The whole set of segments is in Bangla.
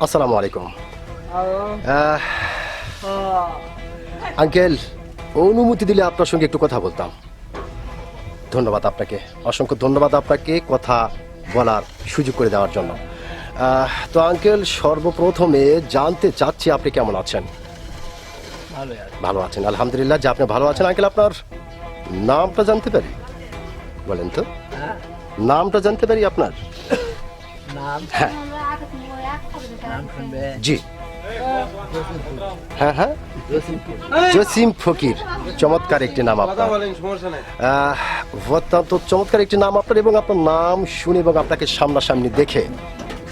আসসালামু আলাইকুম। আঙ্কেল, অনুমতি দিলে আপনার সঙ্গে একটু কথা বলতাম। ধন্যবাদ আপনাকে, অসংখ্য ধন্যবাদ আপনাকে কথা বলার সুযোগ করে দেওয়ার জন্য। তো আঙ্কেল, সর্বপ্রথমে জানতে চাচ্ছি আপনি কেমন আছেন? ভালো আছেন, আলহামদুলিল্লাহ যে আপনি ভালো আছেন। আঙ্কেল, আপনার নামটা জানতে পারি? বলেন তো, নামটা জানতে পারি আপনার? হ্যাঁ জি, হ্যাঁ হ্যাঁ, জসিম ফকির। চমৎকার একটি নাম আপনার, অত্যন্ত চমৎকার একটি নাম আপনার। এবং আপনার নাম শুনে এবং আপনাকে সামনাসামনি দেখে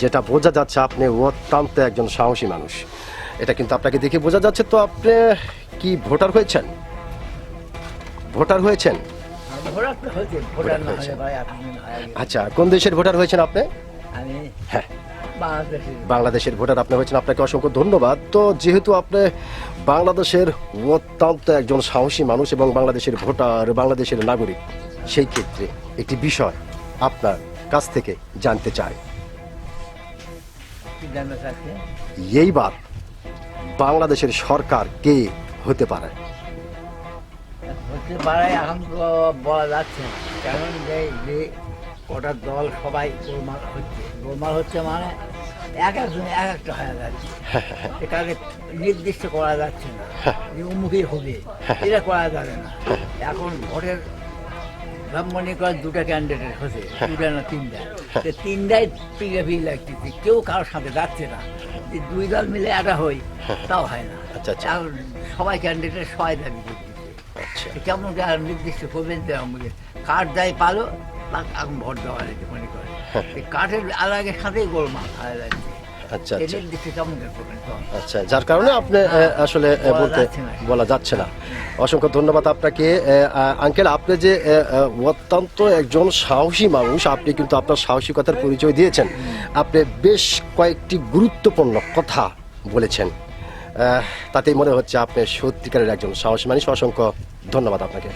যেটা বোঝা যাচ্ছে, আপনি অত্যন্ত একজন সাহসী মানুষ। এটা কিন্তু আপনাকে দেখে বোঝা যাচ্ছে। তো আপনি কি ভোটার হয়েছেন? ভোটার হয়েছেন? আচ্ছা, কোন দেশের ভোটার হয়েছেন আপনি? হ্যাঁ, বাংলাদেশের ভোটার আপনি হয়েছেন। আপনাকে অসংখ্য ধন্যবাদ। তো যেহেতু আপনি বাংলাদেশের অত্যন্ত একজন সাহসী মানুষ এবং বাংলাদেশের ভোটার, বাংলাদেশের নাগরিক, সেই ক্ষেত্রে একটি বিষয় আপনার কাছ থেকে জানতে চাই। এইবার বাংলাদেশের সরকার কে হতে পারে? এখন তো বলা যাচ্ছে না, কারণ যে কটা দল সবাই গোলমাল হচ্ছে মানে এক একজন এক একটা হয়ে যাচ্ছে। এটাকে নির্দিষ্ট করা যাচ্ছে না যে উন্মুখী হবে, এটা করা যাবে না। এখন ভোটের মনে করেন দুটা ক্যান্ডিডেট হচ্ছে, দুটা না তিনটা, তিনটাই পিগাপি লাগতেছে, কেউ কারোর সাথে যাচ্ছে না। যে দুই দল মিলে একটা হই, তাও হয় না। সবাই ক্যান্ডিডেট সবাই দাবি করতেছে। কেমন নির্দিষ্ট করবেন কার্ড দেয় পালো এখন ভোট দেওয়া যেতে মনে করে কাঠের আলাগের সাথেই গোলমাল খাওয়া যাচ্ছে। আচ্ছা, যার কারণে আপনি আসলে বলা যাচ্ছে না। অসংখ্য ধন্যবাদ আপনাকে আঙ্কেল। আপনি যে অত্যন্ত একজন সাহসী মানুষ, আপনি কিন্তু আপনার সাহসিকতার পরিচয় দিয়েছেন। আপনি বেশ কয়েকটি গুরুত্বপূর্ণ কথা বলেছেন, তাতেই মনে হচ্ছে আপনি সত্যিকারের একজন সাহসী মানুষ। অসংখ্য ধন্যবাদ আপনাকে।